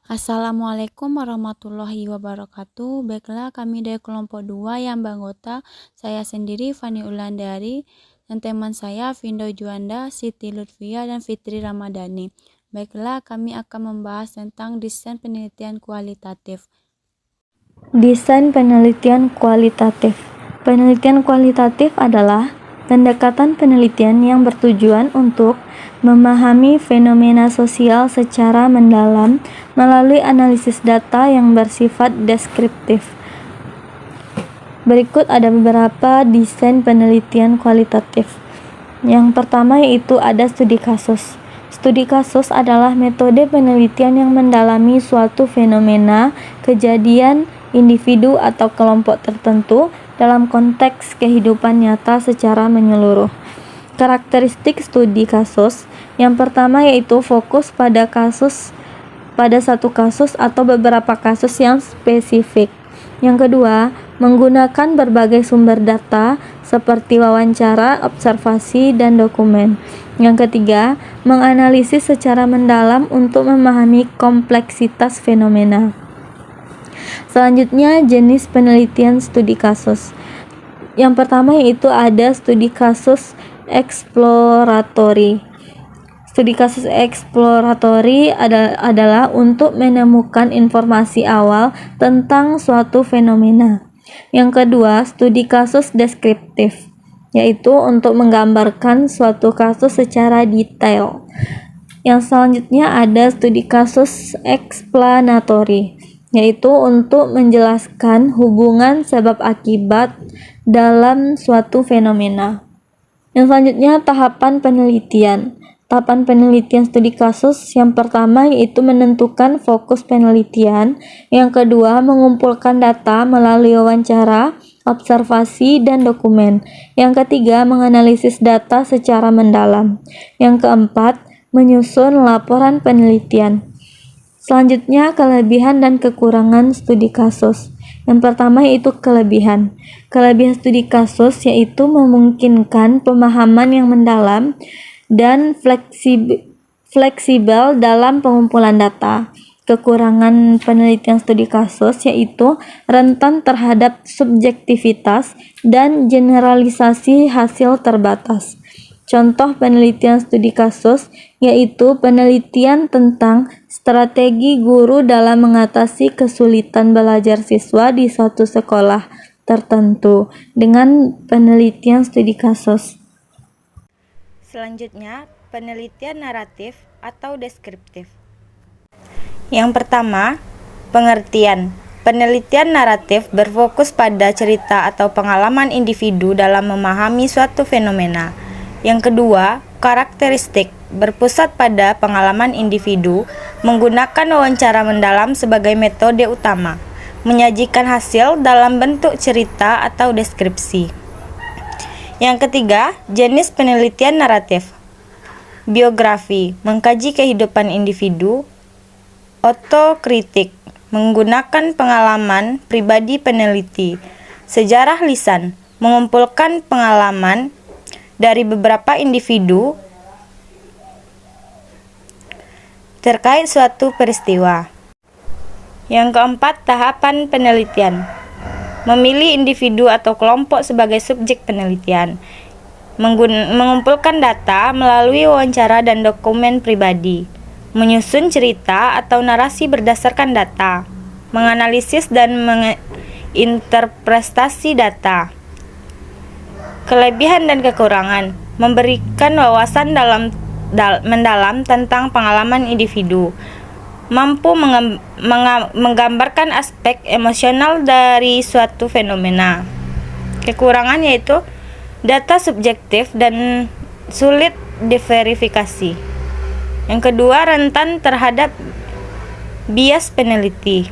Assalamualaikum warahmatullahi wabarakatuh. Baiklah, kami dari kelompok 2 yang beranggota saya sendiri Fani Ulandari dan teman saya Vindo Juanda, Siti Lutfia dan Fitri Ramadhani. Baiklah, kami akan membahas tentang desain penelitian kualitatif. Desain penelitian kualitatif. Penelitian kualitatif adalah pendekatan penelitian yang bertujuan untuk memahami fenomena sosial secara mendalam melalui analisis data yang bersifat deskriptif. Berikut ada beberapa desain penelitian kualitatif. Yang pertama yaitu ada studi kasus. Studi kasus adalah metode penelitian yang mendalami suatu fenomena, kejadian, individu atau kelompok tertentu dalam konteks kehidupan nyata secara menyeluruh. Karakteristik studi kasus yang pertama yaitu fokus pada satu kasus atau beberapa kasus yang spesifik. Yang kedua, menggunakan berbagai sumber data seperti wawancara, observasi, dan dokumen. Yang ketiga, menganalisis secara mendalam untuk memahami kompleksitas fenomena. Selanjutnya, jenis penelitian studi kasus. Yang pertama yaitu ada studi kasus eksploratori. Studi kasus eksploratori adalah untuk menemukan informasi awal tentang suatu fenomena. Yang kedua, studi kasus deskriptif, yaitu untuk menggambarkan suatu kasus secara detail. Yang selanjutnya ada studi kasus eksplanatori, yaitu untuk menjelaskan hubungan sebab akibat dalam suatu fenomena. Yang selanjutnya tahapan penelitian. Tahapan penelitian studi kasus yang pertama yaitu menentukan fokus penelitian, yang kedua mengumpulkan data melalui wawancara, observasi, dan dokumen, yang ketiga menganalisis data secara mendalam, yang keempat menyusun laporan penelitian. Selanjutnya, kelebihan dan kekurangan studi kasus. Yang pertama yaitu kelebihan. Kelebihan studi kasus yaitu memungkinkan pemahaman yang mendalam dan fleksibel dalam pengumpulan data. Kekurangan penelitian studi kasus yaitu rentan terhadap subjektivitas dan generalisasi hasil terbatas. Contoh penelitian studi kasus yaitu penelitian tentang strategi guru dalam mengatasi kesulitan belajar siswa di suatu sekolah tertentu dengan penelitian studi kasus. Selanjutnya, penelitian naratif atau deskriptif. Yang pertama, pengertian. Penelitian naratif berfokus pada cerita atau pengalaman individu dalam memahami suatu fenomena. Yang kedua, karakteristik, berpusat pada pengalaman individu, menggunakan wawancara mendalam sebagai metode utama, menyajikan hasil dalam bentuk cerita atau deskripsi. Yang ketiga, jenis penelitian naratif. Biografi, mengkaji kehidupan individu. Otokritik, menggunakan pengalaman pribadi peneliti. Sejarah lisan, mengumpulkan pengalaman dari beberapa individu terkait suatu peristiwa. Yang keempat, tahapan penelitian. Memilih individu atau kelompok sebagai subjek penelitian. Mengumpulkan data melalui wawancara dan dokumen pribadi. Menyusun cerita atau narasi berdasarkan data. Menganalisis dan menginterpretasi data. Kelebihan dan kekurangan. Memberikan wawasan mendalam tentang pengalaman individu. Mampu menggambarkan aspek emosional dari suatu fenomena. Kekurangan yaitu data subjektif dan sulit diverifikasi. Yang kedua, rentan terhadap bias peneliti.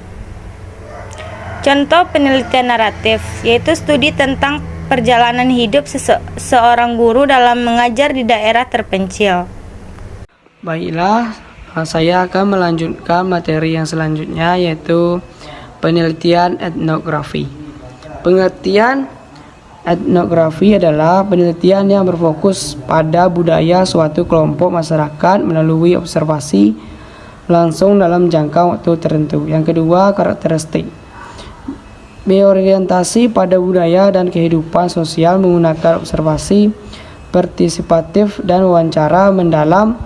Contoh penelitian naratif yaitu studi tentang perjalanan hidup seorang guru dalam mengajar di daerah terpencil. Baiklah, saya akan melanjutkan materi yang selanjutnya yaitu penelitian etnografi. Pengertian etnografi adalah penelitian yang berfokus pada budaya suatu kelompok masyarakat melalui observasi, langsung dalam jangka waktu tertentu. Yang kedua, karakteristik. Berorientasi pada budaya dan kehidupan sosial menggunakan observasi partisipatif dan wawancara mendalam.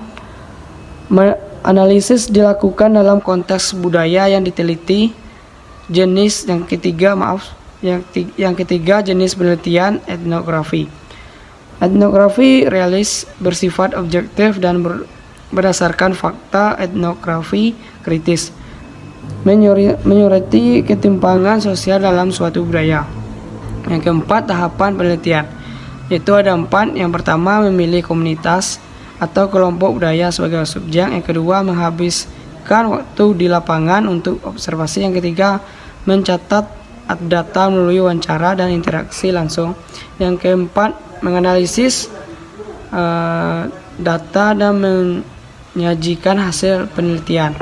Analisis dilakukan dalam konteks budaya yang diteliti. Yang ketiga jenis penelitian etnografi. Etnografi realis bersifat objektif dan berdasarkan fakta. Etnografi kritis menyoroti ketimpangan sosial dalam suatu budaya. Yang keempat, tahapan penelitian, yaitu ada 4. Yang pertama, memilih komunitas atau kelompok budaya sebagai subjek. Yang kedua, menghabiskan waktu di lapangan untuk observasi. Yang ketiga, mencatat data melalui wawancara dan interaksi langsung. Yang keempat, menganalisis data dan menyajikan hasil penelitian.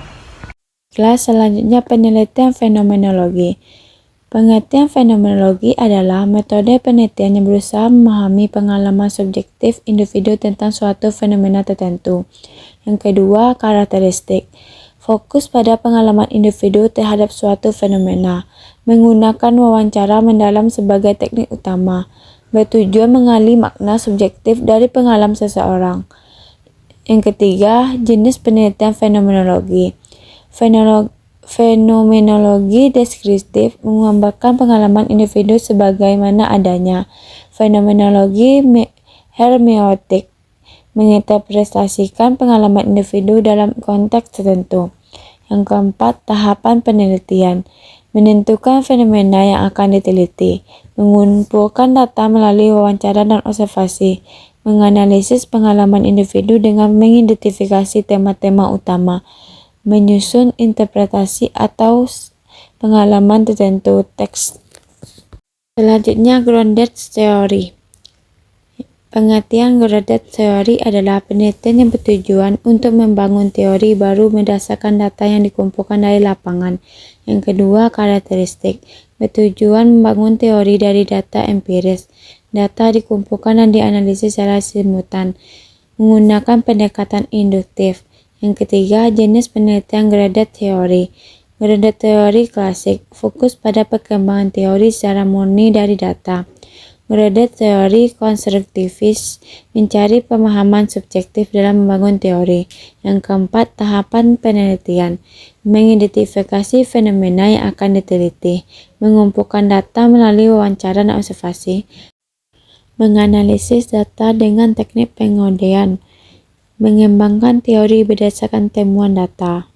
Kelas selanjutnya penelitian fenomenologi. Pengertian fenomenologi adalah metode penelitian yang berusaha memahami pengalaman subjektif individu tentang suatu fenomena tertentu. Yang kedua, karakteristik. Fokus pada pengalaman individu terhadap suatu fenomena, menggunakan wawancara mendalam sebagai teknik utama, bertujuan menggali makna subjektif dari pengalaman seseorang. Yang ketiga, jenis penelitian fenomenologi. Fenomenologi deskriptif menggambarkan pengalaman individu sebagaimana adanya. Fenomenologi hermeneutik menginterpretasikan pengalaman individu dalam konteks tertentu. Yang keempat, tahapan penelitian. Menentukan fenomena yang akan diteliti, mengumpulkan data melalui wawancara dan observasi, menganalisis pengalaman individu dengan mengidentifikasi tema-tema utama, menyusun interpretasi atau pengalaman tertentu teks. Selanjutnya, grounded theory. Pengertian grounded theory adalah penelitian yang bertujuan untuk membangun teori baru berdasarkan data yang dikumpulkan dari lapangan. Yang kedua, karakteristik. Bertujuan membangun teori dari data empiris. Data dikumpulkan dan dianalisis secara simultan menggunakan pendekatan induktif. Yang ketiga, jenis penelitian grounded theory. Grounded theory klasik fokus pada perkembangan teori secara murni dari data. Grounded theory konstruktivis mencari pemahaman subjektif dalam membangun teori. Yang keempat, tahapan penelitian. Mengidentifikasi fenomena yang akan diteliti, mengumpulkan data melalui wawancara dan observasi, menganalisis data dengan teknik pengodean, mengembangkan teori berdasarkan temuan data.